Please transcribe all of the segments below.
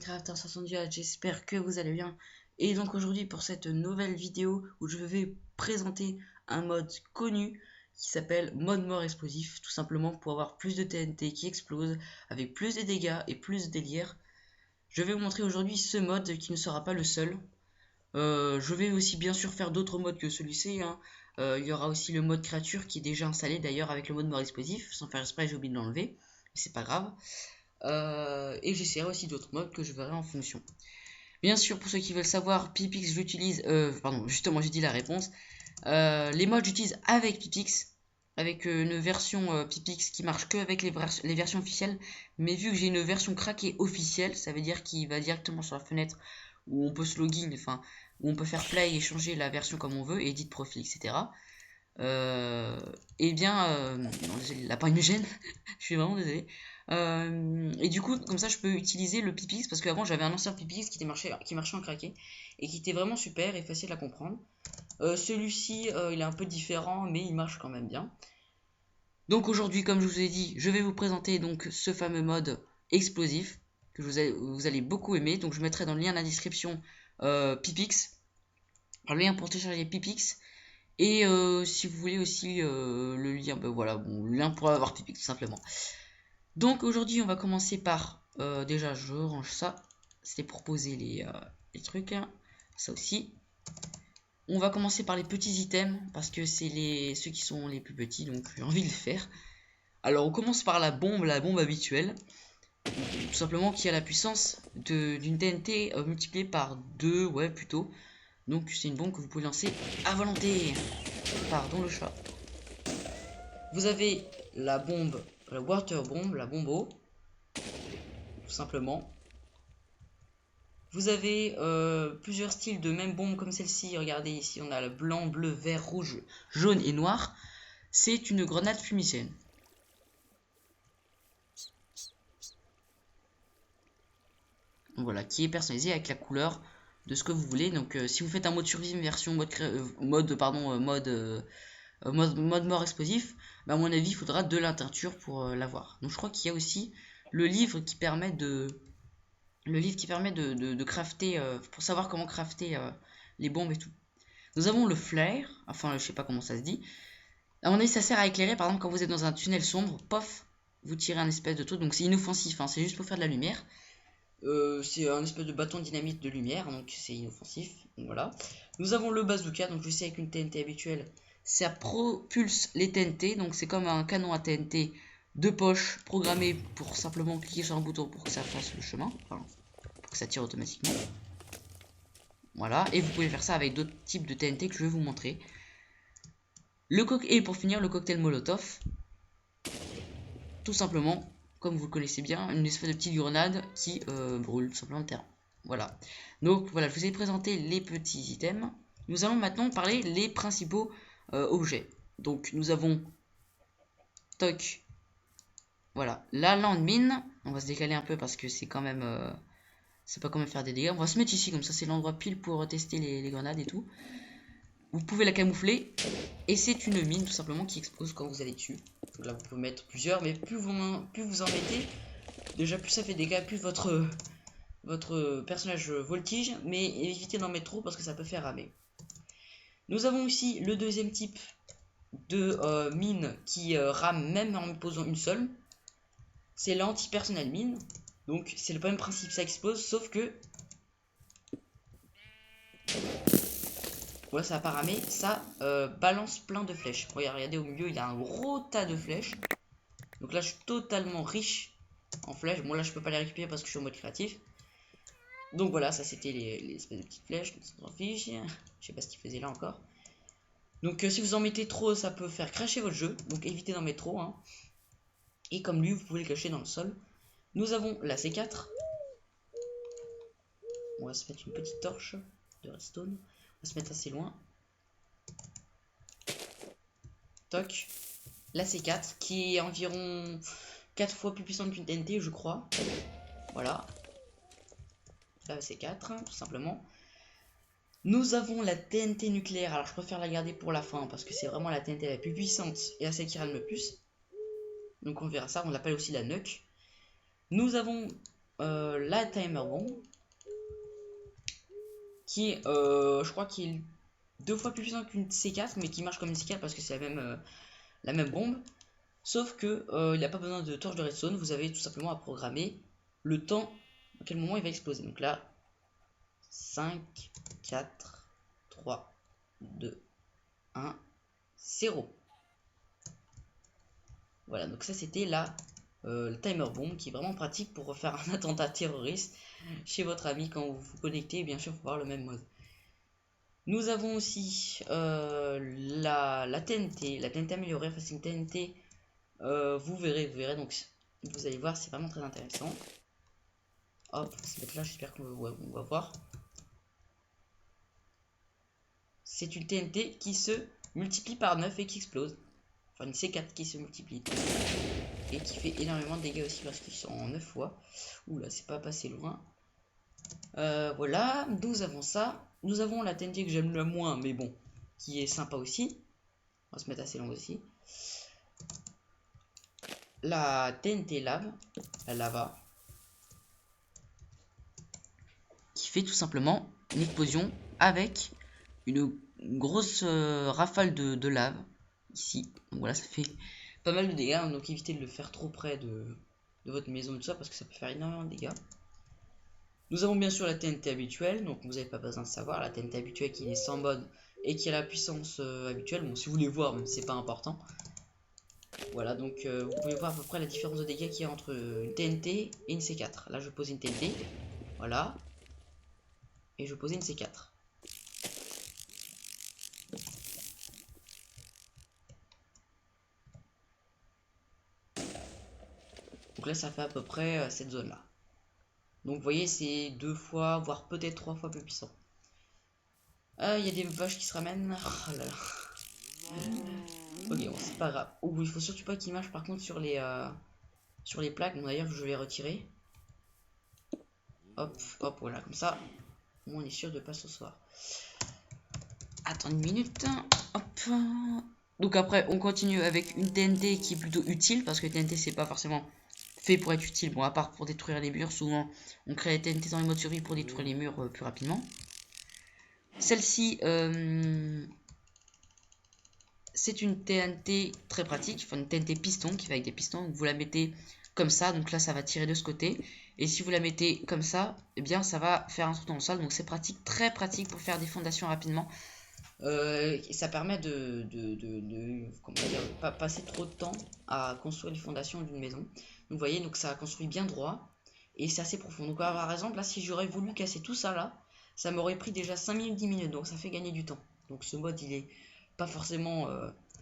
Minecraft 510, j'espère que vous allez bien. Et donc aujourd'hui pour cette nouvelle vidéo où je vais présenter un mode connu qui s'appelle mode mort explosif, tout simplement pour avoir plus de TNT qui explose, avec plus de dégâts et plus de délire. Je vais vous montrer aujourd'hui ce mode qui ne sera pas le seul. Je vais aussi bien sûr faire d'autres modes que celui-ci, hein. Il y aura aussi le mode créature qui est déjà installé d'ailleurs avec le mode mort explosif, sans faire exprès j'ai oublié de l'enlever, mais c'est pas grave. Et j'essaierai aussi d'autres modes que je verrai en fonction. Bien sûr, pour ceux qui veulent savoir, Pipix j'utilise, pardon, justement j'ai dit la réponse. Les modes j'utilise avec Pipix, avec une version Pipix qui marche que avec les versions officielles. Mais vu que j'ai une version craquée officielle, ça veut dire qu'il va directement sur la fenêtre où on peut se login, enfin où on peut faire play et changer la version comme on veut, edit profil, etc. Et bien, non, désolé, la panne me gêne, je suis vraiment désolé. Et du coup, comme ça, je peux utiliser le Pipix parce qu'avant j'avais un ancien Pipix qui marchait en craqué et qui était vraiment super et facile à comprendre. Celui-ci, il est un peu différent, mais il marche quand même bien. Donc aujourd'hui, comme je vous ai dit, je vais vous présenter donc ce fameux mode explosif que vous allez beaucoup aimer. Donc je mettrai dans le lien de la description Pipix, le lien pour télécharger Pipix. Et si vous voulez aussi le lien, ben voilà, bon, le lien pour avoir Pipix tout simplement. Donc aujourd'hui on va commencer par, déjà je range ça, c'était pour poser les trucs, hein. Ça aussi. On va commencer par les petits items, parce que c'est ceux qui sont les plus petits, donc j'ai envie de le faire. Alors on commence par la bombe habituelle, tout simplement qui a la puissance d'une TNT multipliée par 2, ouais plutôt. Donc c'est une bombe que vous pouvez lancer à volonté. Pardon le chat. Vous avez la bombe, la water bomb, la bombe eau, tout simplement. Vous avez plusieurs styles de même bombe comme celle-ci. Regardez ici, on a le blanc, bleu, vert, rouge, jaune et noir. C'est une grenade fumigène. Voilà, qui est personnalisée avec la couleur de ce que vous voulez. Donc si vous faites un mode survie version mode mort explosif, bah, à mon avis il faudra de la teinture pour l'avoir. Donc je crois qu'il y a aussi le livre qui permet de crafter, pour savoir comment crafter les bombes et tout. Nous avons le flare, enfin je sais pas comment ça se dit. À mon avis ça sert à éclairer, par exemple quand vous êtes dans un tunnel sombre, pof, vous tirez un espèce de truc, donc c'est inoffensif, hein, c'est juste pour faire de la lumière. C'est un espèce de bâton de dynamite de lumière, donc c'est inoffensif, donc voilà. Nous avons le bazooka, donc je sais avec une TNT habituelle, ça propulse les TNT, donc c'est comme un canon à TNT de poche programmé pour simplement cliquer sur un bouton pour que ça fasse le chemin, enfin, pour que ça tire automatiquement. Voilà, et vous pouvez faire ça avec d'autres types de TNT que je vais vous montrer. Et pour finir, le cocktail Molotov, tout simplement, comme vous le connaissez bien, une espèce de petite grenade qui brûle tout simplement le terrain. Voilà. Donc voilà, je vous ai présenté les petits items. Nous allons maintenant parler les principaux objets. Donc nous avons toc. Voilà, la landmine. On va se décaler un peu parce que c'est quand même c'est pas quand même faire des dégâts. On va se mettre ici comme ça, c'est l'endroit pile pour tester les grenades et tout. Vous pouvez la camoufler et c'est une mine tout simplement qui explose quand vous allez dessus. Donc là vous pouvez mettre plusieurs, mais plus vous en mettez, déjà plus ça fait des dégâts, plus votre personnage voltige, mais évitez d'en mettre trop parce que ça peut faire ramer. Nous avons aussi le deuxième type de mine qui rame même en posant une seule. C'est l'anti-personnel mine. Donc c'est le même principe, ça explose, sauf que ouais, ça va pas ramer, ça balance plein de flèches. Regardez au milieu, il y a un gros tas de flèches. Donc là, je suis totalement riche en flèches. Bon, là, je peux pas les récupérer parce que je suis en mode créatif. Donc voilà, ça c'était les espèces de petites flèches. On s'en fiche. Je sais pas ce qu'il faisait là encore. Donc si vous en mettez trop, ça peut faire crasher votre jeu. Donc évitez d'en mettre trop, hein. Et comme lui, vous pouvez le cacher dans le sol. Nous avons la C4. On va se mettre une petite torche de redstone. On va se mettre assez loin. Toc. La C4 qui est environ 4 fois plus puissante qu'une TNT, je crois. Voilà. La C4, tout simplement. Nous avons la TNT nucléaire. Alors je préfère la garder pour la fin parce que c'est vraiment la TNT la plus puissante et à celle qui rame le plus. Donc on verra ça. On l'appelle aussi la nuke. Nous avons la timer bomb qui est, je crois qu'il est 2 fois plus puissant qu'une C4, mais qui marche comme une C4 parce que c'est la même bombe. Sauf que il n'y a pas besoin de torche de redstone, vous avez tout simplement à programmer le temps à quel moment il va exploser. Donc là, 5, 4, 3, 2, 1, 0. Voilà, donc ça c'était le timer bomb qui est vraiment pratique pour refaire un attentat terroriste chez votre ami quand vous vous connectez, bien sûr, pour avoir le même mode. Nous avons aussi la TNT, la TNT améliorée, enfin c'est une TNT, vous verrez, donc vous allez voir, c'est vraiment très intéressant. Hop, on va se mettre là, j'espère qu'on va voir. C'est une TNT qui se multiplie par 9 et qui explose. Enfin une C4 qui se multiplie. Et qui fait énormément de dégâts aussi parce qu'ils sont en 9 fois. Oula, c'est pas passé loin. Voilà, nous avons ça. Nous avons la TNT que j'aime le moins, mais bon, qui est sympa aussi. On va se mettre assez long aussi. La TNT lave, la lava, qui fait tout simplement une explosion avec une grosse rafale de lave ici. Donc voilà, ça fait pas mal de dégâts, donc évitez de le faire trop près de votre maison et tout ça parce que ça peut faire énormément de dégâts. Nous avons bien sûr la TNT habituelle, donc vous n'avez pas besoin de savoir, la TNT habituelle qui est sans mode et qui a la puissance habituelle. Bon, si vous voulez voir, même c'est pas important. Voilà, donc vous pouvez voir à peu près la différence de dégâts qu'il y a entre une TNT et une C4. Là, je pose une TNT, voilà, et je posais une C4. Donc là, ça fait à peu près cette zone-là. Donc vous voyez, c'est 2 fois, voire peut-être 3 fois plus puissant. Il y a des vaches qui se ramènent. Oh là là. Ok, bon, c'est pas grave. Oh, il faut surtout pas qu'il marche par contre sur les plaques. Bon, d'ailleurs, je vais les retirer. Hop, hop, voilà, comme ça. On est sûr de pas s'asseoir. Attends une minute. Hop. Donc après, on continue avec une TNT qui est plutôt utile parce que TNT c'est pas forcément fait pour être utile. Bon, à part pour détruire les murs, souvent on crée la TNT dans les modes survie pour détruire les murs plus rapidement. Celle-ci, c'est une TNT très pratique, enfin une TNT piston qui va avec des pistons. Donc vous la mettez comme ça, donc là ça va tirer de ce côté. Et si vous la mettez comme ça, eh bien ça va faire un trou dans le sol. Donc c'est pratique, très pratique pour faire des fondations rapidement. Ça permet de comment dire, pas passer trop de temps à construire les fondations d'une maison. Donc vous voyez, donc ça a construit bien droit et c'est assez profond. Donc par exemple, là si j'aurais voulu casser tout ça là, ça m'aurait pris déjà 5 minutes, 10 minutes, donc ça fait gagner du temps. Donc ce mode il est pas forcément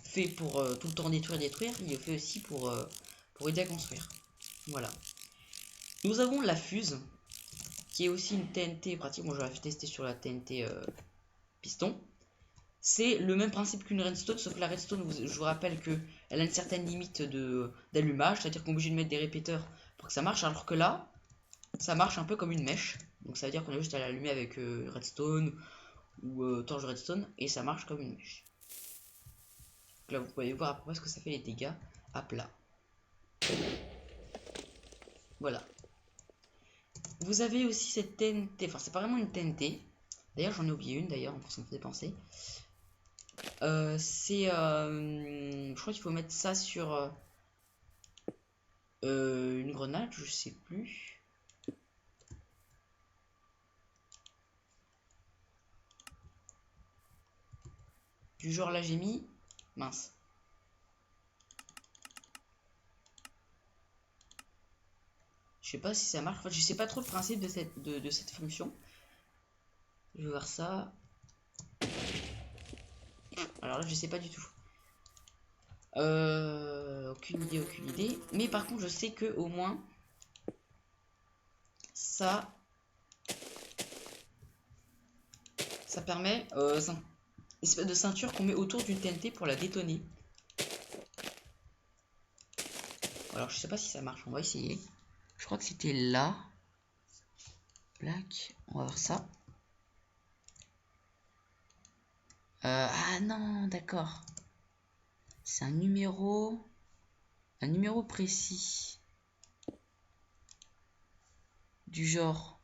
fait pour tout le temps détruire, il est fait aussi pour aider à construire. Voilà. Nous avons la fuse qui est aussi une TNT pratique. Moi je l'ai testé sur la TNT piston. C'est le même principe qu'une redstone, sauf que la redstone, je vous rappelle qu'elle a une certaine limite d'allumage, c'est-à-dire qu'on est obligé de mettre des répéteurs pour que ça marche, alors que là, ça marche un peu comme une mèche. Donc ça veut dire qu'on a juste à l'allumer avec redstone ou torche de redstone, et ça marche comme une mèche. Donc là, vous pouvez voir à peu près ce que ça fait les dégâts à plat. Voilà. Vous avez aussi cette TNT, enfin c'est pas vraiment une TNT. D'ailleurs j'en ai oublié une d'ailleurs, ça me faisait penser. Je crois qu'il faut mettre ça sur une grenade, je sais plus. Du genre là j'ai mis. Mince. Je sais pas si ça marche. Enfin, je sais pas trop le principe de cette fonction. Je vais voir ça. Alors là je sais pas du tout. Aucune idée, aucune idée. Mais par contre je sais que au moins ça permet une espèce de ceinture qu'on met autour d'une TNT pour la détonner. Alors je sais pas si ça marche, on va essayer. Je crois que c'était là. Black, on va voir ça. Ah non, d'accord. C'est un numéro précis. du genre